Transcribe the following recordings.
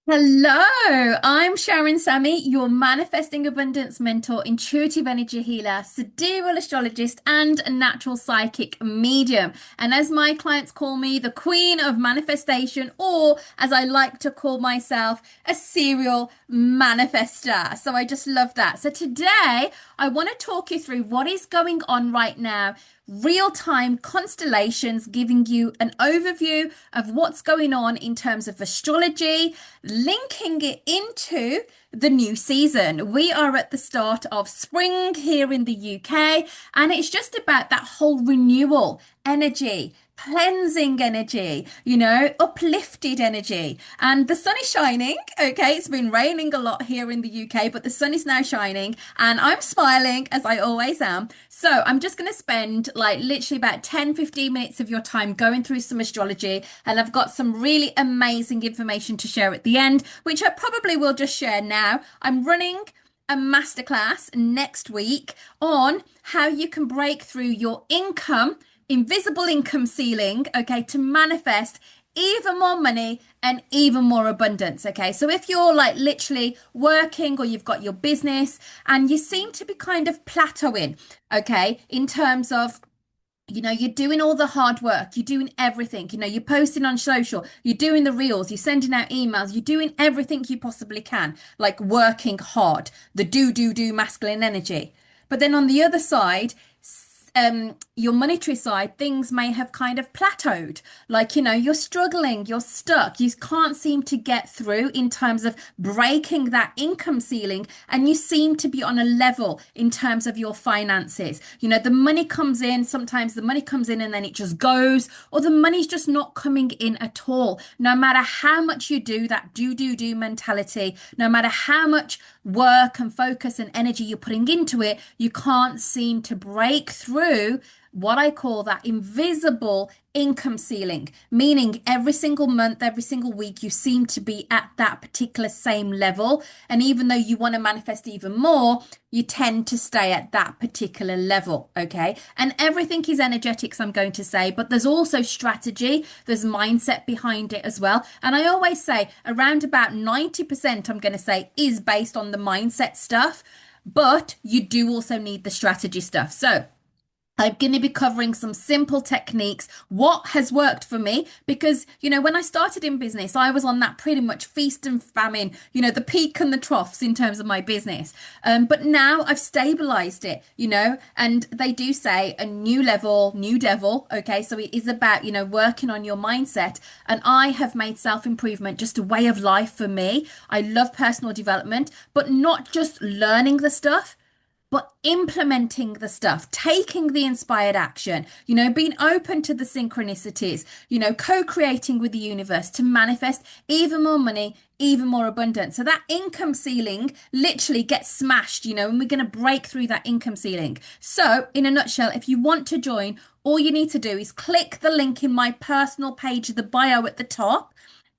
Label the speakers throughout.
Speaker 1: Hello, I'm Sharon Sammy, your manifesting abundance mentor, intuitive energy healer, sidereal astrologist, and natural psychic medium. And as my clients call me, the queen of manifestation, or as I like to call myself, a serial manifester. So I just love that. So today I want to talk you through what is going on right now, real time constellations, giving you an overview of what's going on in terms of astrology, linking it into the new season. We are at the start of spring here in the UK, and it's just about that whole renewal energy. Cleansing energy, uplifted energy. And the sun is shining. Okay, it's been raining a lot here in the UK, but the sun is now shining and I'm smiling as I always am. So I'm just going to spend like literally about 10-15 minutes of your time going through some astrology. And I've got some really amazing information to share at the end, which I probably will just share now. I'm running a masterclass next week on how you can break through your invisible income ceiling, okay, to manifest even more money and even more abundance. Okay, so if you're like literally working or you've got your business and you seem to be kind of plateauing, okay, in terms of you're doing all the hard work, you're doing everything, you're posting on social, you're doing the reels, you're sending out emails, you're doing everything you possibly can, like working hard, the do masculine energy. But then on the other side, your monetary side, things may have kind of plateaued. Like, you're struggling, you're stuck, you can't seem to get through in terms of breaking that income ceiling, and you seem to be on a level in terms of your finances. The money comes in, sometimes the money comes in and then it just goes, or the money's just not coming in at all. No matter how much you do that do mentality, no matter how much work and focus and energy you're putting into it, you can't seem to break through what I call that invisible income ceiling, meaning every single month, every single week, you seem to be at that particular same level. And even though you want to manifest even more, you tend to stay at that particular level. Okay. And everything is energetics, I'm going to say, but there's also strategy, there's mindset behind it as well. And I always say around about 90%, I'm going to say, is based on the mindset stuff, but you do also need the strategy stuff. So, I'm going to be covering some simple techniques, what has worked for me, because, when I started in business, I was on that pretty much feast and famine, the peak and the troughs in terms of my business. But now I've stabilized it, and they do say a new level, new devil. Okay. So it is about, working on your mindset. And I have made self-improvement just a way of life for me. I love personal development, but not just learning the stuff, but implementing the stuff, taking the inspired action, being open to the synchronicities, co-creating with the universe to manifest even more money, even more abundance. So that income ceiling literally gets smashed, and we're going to break through that income ceiling. So, in a nutshell, if you want to join, all you need to do is click the link in my personal page, the bio at the top.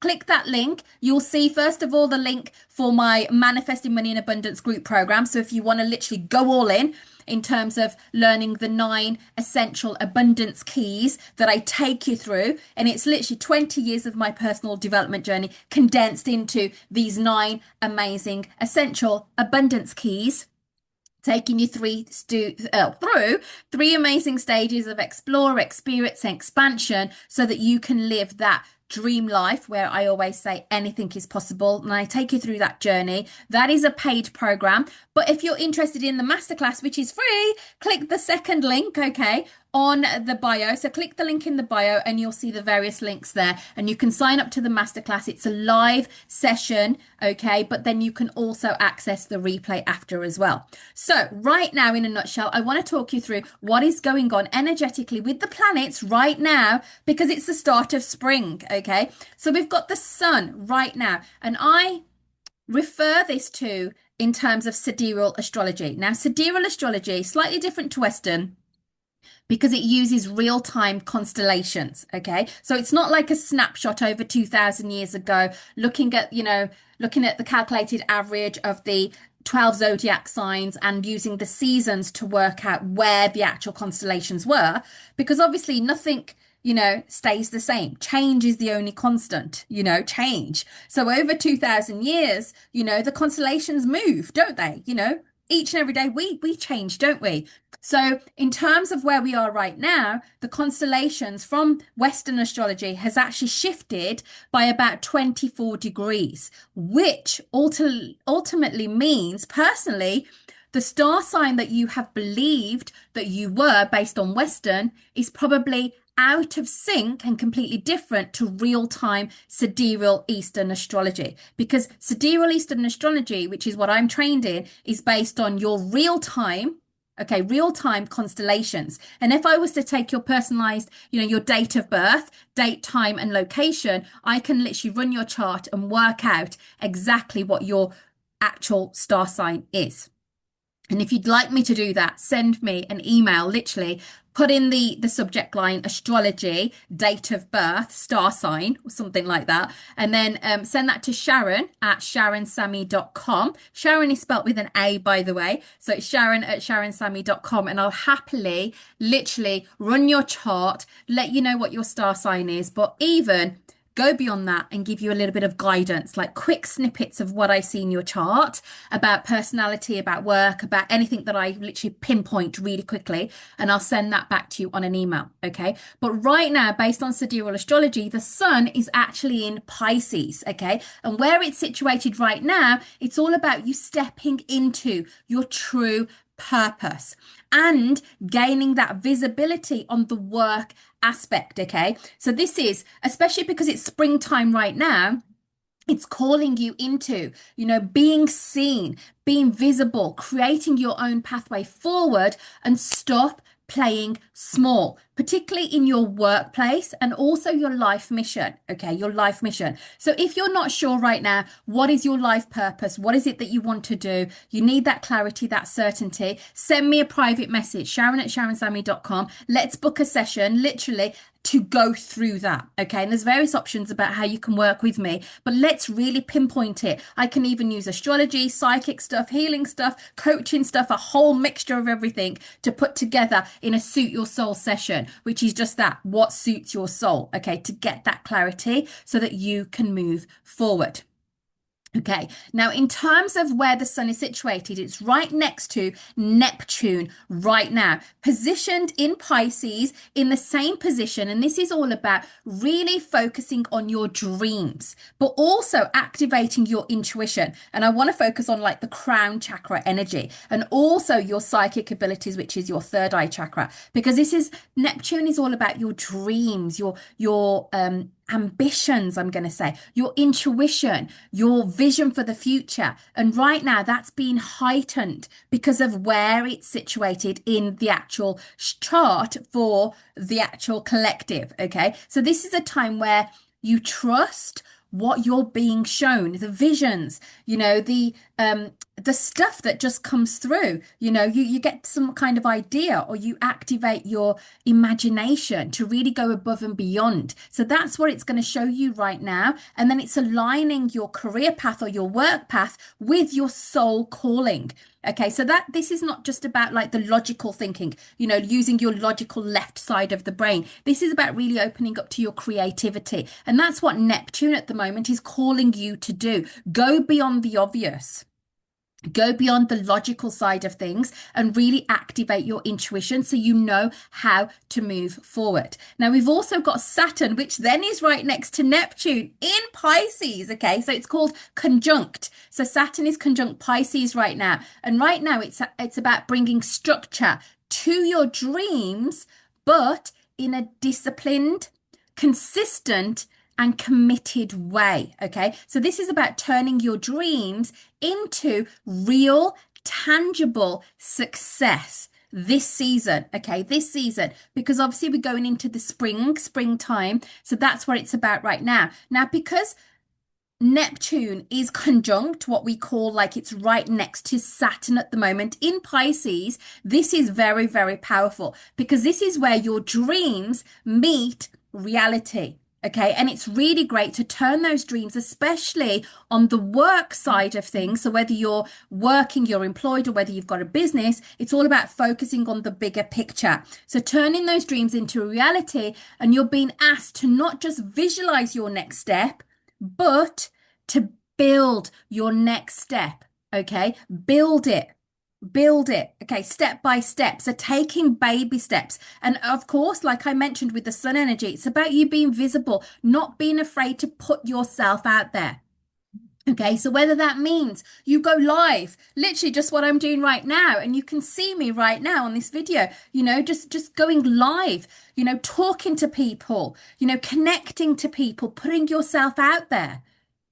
Speaker 1: Click that link. You'll see, first of all, the link for my Manifesting Money in Abundance group program. So if you want to literally go all in terms of learning the 9 essential abundance keys that I take you through, and it's literally 20 years of my personal development journey condensed into these 9 amazing essential abundance keys, taking you through 3 amazing stages of explore, experience, and expansion so that you can live that dream life where I always say anything is possible. And I take you through that journey. That is a paid program. But if you're interested in the masterclass, which is free, click the second link, okay, on the bio. So click the link in the bio and you'll see the various links there. And you can sign up to the masterclass. It's a live session, okay, but then you can also access the replay after as well. So right now, in a nutshell, I want to talk you through what is going on energetically with the planets right now, because it's the start of spring, okay? So we've got the sun right now, and I refer this to in terms of sidereal astrology. Now, sidereal astrology, slightly different to Western, because it uses real-time constellations, okay? So it's not like a snapshot over 2000 years ago, looking at the calculated average of the 12 zodiac signs and using the seasons to work out where the actual constellations were, because obviously nothing, stays the same. Change is the only constant, change. So over 2000 years, the constellations move, don't they? Each and every day we change, don't we? So in terms of where we are right now, the constellations from Western astrology has actually shifted by about 24 degrees, which ultimately means personally the star sign that you have believed that you were based on Western is probably out of sync and completely different to real-time sidereal Eastern astrology. Because sidereal Eastern astrology, which is what I'm trained in, is based on your real-time, okay, real-time constellations. And if I was to take your personalized, your date of birth, date, time, and location, I can literally run your chart and work out exactly what your actual star sign is. And if you'd like me to do that, send me an email, literally put in the subject line astrology, date of birth, star sign, or something like that. And then send that to Sharon at sharonsami.com. Sharon is spelt with an A, by the way. So it's Sharon at sharonsami.com. And I'll happily, literally run your chart, let you know what your star sign is, but even go beyond that and give you a little bit of guidance, like quick snippets of what I see in your chart about personality, about work, about anything that I literally pinpoint really quickly. And I'll send that back to you on an email. Okay. But right now, based on sidereal astrology, the sun is actually in Pisces. Okay. And where it's situated right now, it's all about you stepping into your true purpose and gaining that visibility on the work aspect. Okay. So this is, especially because it's springtime right now, it's calling you into, being seen, being visible, creating your own pathway forward and stop playing small, particularly in your workplace and also your life mission. Okay, your life mission. So if you're not sure right now, what is your life purpose? What is it that you want to do? You need that clarity, that certainty. Send me a private message, Sharon at sharonsami.com. Let's book a session, literally, to go through that. Okay. And there's various options about how you can work with me, but let's really pinpoint it. I can even use astrology, psychic stuff, healing stuff, coaching stuff, a whole mixture of everything to put together in a suit your soul session, which is just that, what suits your soul. Okay. To get that clarity so that you can move forward. Okay, now in terms of where the sun is situated, it's right next to Neptune right now, positioned in Pisces in the same position. And this is all about really focusing on your dreams, but also activating your intuition. And I want to focus on like the crown chakra energy and also your psychic abilities, which is your third eye chakra, because Neptune is all about your dreams, your ambitions, I'm going to say, your intuition, your vision for the future. And right now that's been heightened because of where it's situated in the actual chart for the actual collective. Okay. So this is a time where you trust what you're being shown, the visions, the stuff that just comes through. You get some kind of idea or you activate your imagination to really go above and beyond. So that's what it's going to show you right now. And then it's aligning your career path or your work path with your soul calling. Okay, so this is not just about like the logical thinking, using your logical left side of the brain. This is about really opening up to your creativity. And that's what Neptune at the moment is calling you to do. Go beyond the obvious. Go beyond the logical side of things and really activate your intuition so you know how to move forward. Now, we've also got Saturn, which then is right next to Neptune in Pisces. Okay, so it's called conjunct. So Saturn is conjunct Pisces right now. And right now it's about bringing structure to your dreams, but in a disciplined, consistent, and committed way. Okay, so this is about turning your dreams into real, tangible success this season. Okay, this season, because obviously we're going into the springtime. So that's what it's about right now. Now, because Neptune is conjunct what we call like it's right next to Saturn at the moment in Pisces, this is very, very powerful because this is where your dreams meet reality. Okay. And it's really great to turn those dreams, especially on the work side of things. So whether you're working, you're employed, or whether you've got a business, it's all about focusing on the bigger picture. So turning those dreams into a reality, and you're being asked to not just visualize your next step, but to build your next step. Okay. Build it. Build it, okay, step by step. So taking baby steps. And of course, like I mentioned with the sun energy, it's about you being visible, not being afraid to put yourself out there. Okay, so whether that means you go live, literally just what I'm doing right now, and you can see me right now on this video, just going live, talking to people, connecting to people, putting yourself out there.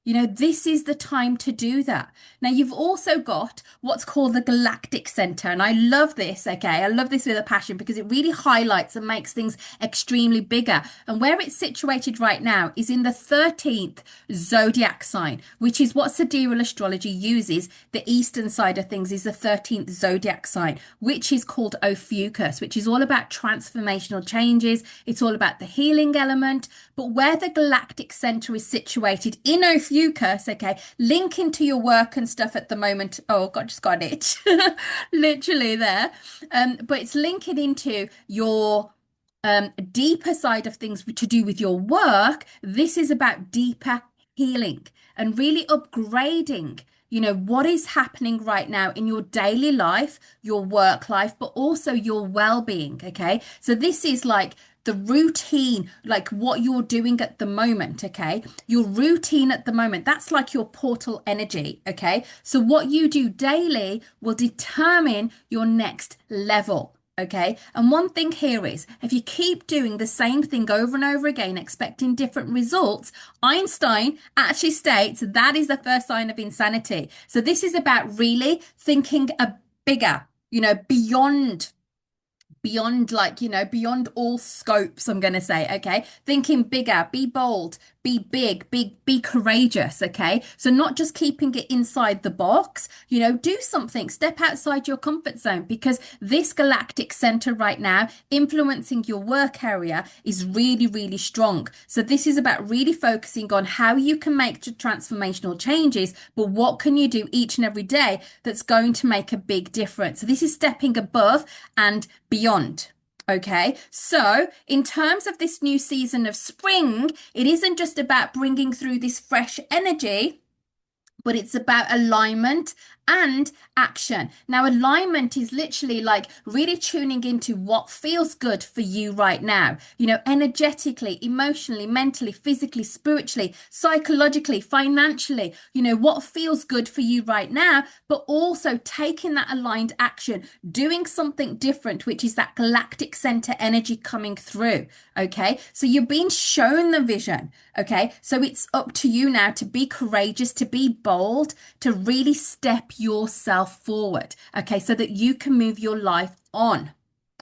Speaker 1: This is the time to do that. Now, you've also got what's called the Galactic Center. And I love this, okay? I love this with a passion because it really highlights and makes things extremely bigger. And where it's situated right now is in the 13th zodiac sign, which is what sidereal astrology uses. The eastern side of things is the 13th zodiac sign, which is called Ophiuchus, which is all about transformational changes. It's all about the healing element. But where the Galactic Center is situated in Ophiuchus, okay, linking to your work and stuff at the moment. Oh, God, just got it. Literally there. But it's linking into your deeper side of things to do with your work. This is about deeper healing and really upgrading, what is happening right now in your daily life, your work life, but also your well-being. Okay. So this is like the routine, like what you're doing at the moment, okay? Your routine at the moment, that's like your portal energy, okay? So what you do daily will determine your next level, okay? And one thing here is, if you keep doing the same thing over and over again, expecting different results, Einstein actually states that is the first sign of insanity. So this is about really thinking a bigger, beyond beyond all scopes, I'm going to say, okay? Thinking bigger, be bold, be big, be courageous, okay? So not just keeping it inside the box, do something, step outside your comfort zone, because this galactic center right now influencing your work area is really, really strong. So this is about really focusing on how you can make transformational changes, but what can you do each and every day that's going to make a big difference? So this is stepping above and beyond. Okay, so in terms of this new season of spring, it isn't just about bringing through this fresh energy, but it's about alignment and action. Now, alignment is literally like really tuning into what feels good for you right now, energetically, emotionally, mentally, physically, spiritually, psychologically, financially, what feels good for you right now, but also taking that aligned action, doing something different, which is that galactic center energy coming through. Okay, so you're being shown the vision. Okay, so it's up to you now to be courageous, to be bold, to really step yourself forward. Okay, so that you can move your life on.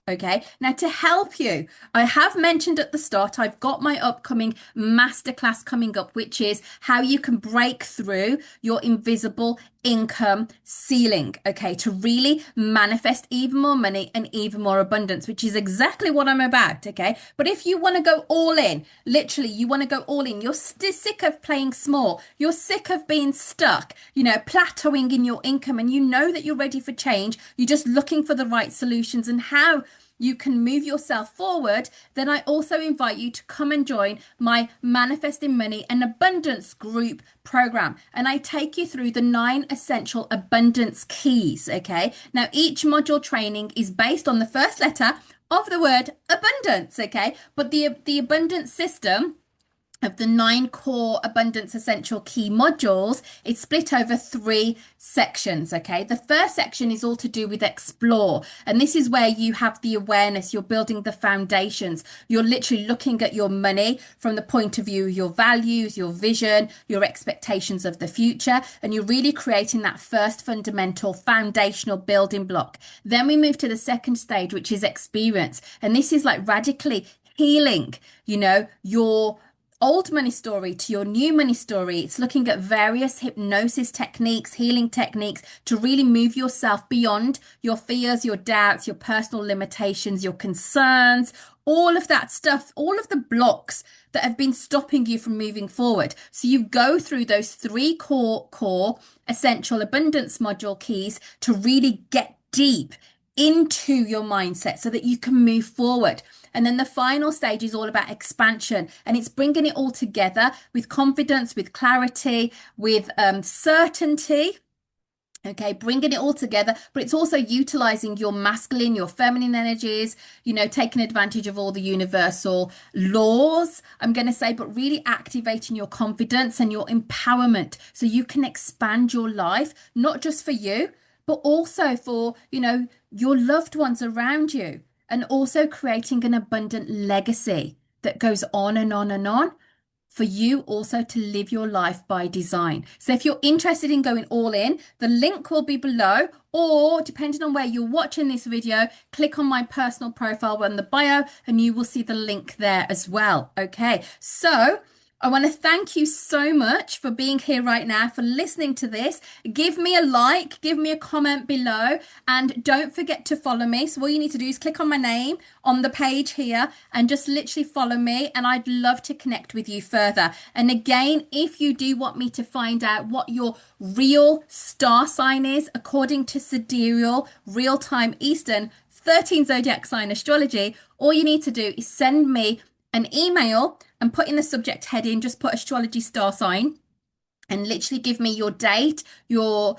Speaker 1: Okay, now to help you, I have mentioned at the start, I've got my upcoming masterclass coming up, which is how you can break through your invisible income ceiling, okay, to really manifest even more money and even more abundance, which is exactly what I'm about, okay? But if you want to go all in, literally, you want to go all in, you're sick of playing small, you're sick of being stuck, plateauing in your income, and you know that you're ready for change, you're just looking for the right solutions and how you can move yourself forward, then I also invite you to come and join my Manifesting Money and Abundance group program. And I take you through the 9 essential abundance keys, okay? Now, each module training is based on the first letter of the word abundance, okay? But the abundance system of the 9 core abundance essential key modules, it's split over 3 sections, okay? The first section is all to do with explore. And this is where you have the awareness, you're building the foundations. You're literally looking at your money from the point of view of your values, your vision, your expectations of the future. And you're really creating that first fundamental foundational building block. Then we move to the second stage, which is experience. And this is like radically healing, your old money story to your new money story. It's looking at various hypnosis techniques, healing techniques to really move yourself beyond your fears, your doubts, your personal limitations, your concerns, all of that stuff, all of the blocks that have been stopping you from moving forward. So you go through those three core essential abundance module keys to really get deep into your mindset so that you can move forward. And then the final stage is all about expansion, and it's bringing it all together with confidence, with clarity, with certainty. Okay, bringing it all together, but it's also utilizing your masculine, your feminine energies, taking advantage of all the universal laws, I'm going to say, but really activating your confidence and your empowerment so you can expand your life, not just for you, but also for, your loved ones around you, and also creating an abundant legacy that goes on and on and on, for you also to live your life by design. So if you're interested in going all in, the link will be below, or depending on where you're watching this video, click on my personal profile on the bio and you will see the link there as well. Okay, so I want to thank you so much for being here right now, for listening to this. Give me a like, give me a comment below, and don't forget to follow me. So all you need to do is click on my name on the page here and just literally follow me, and I'd love to connect with you further. And again, if you do want me to find out what your real star sign is according to sidereal real-time Eastern 13 zodiac sign astrology, all you need to do is send me an email and put in the subject heading, just put astrology star sign, and literally give me your date, your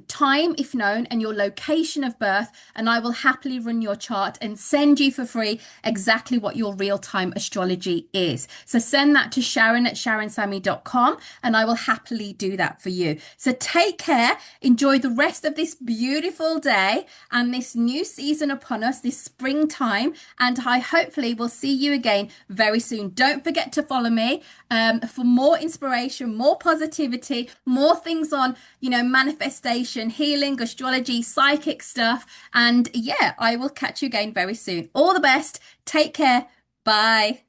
Speaker 1: time, if known, and your location of birth, and I will happily run your chart and send you for free exactly what your real-time astrology is. So send that to Sharon@SharonSammy.com, and I will happily do that for you. So take care, enjoy the rest of this beautiful day and this new season upon us, this springtime, and I hopefully will see you again very soon. Don't forget to follow me for more inspiration, more positivity, more things on, manifestation, healing, astrology, psychic stuff. And yeah, I will catch you again very soon. All the best. Take care. Bye.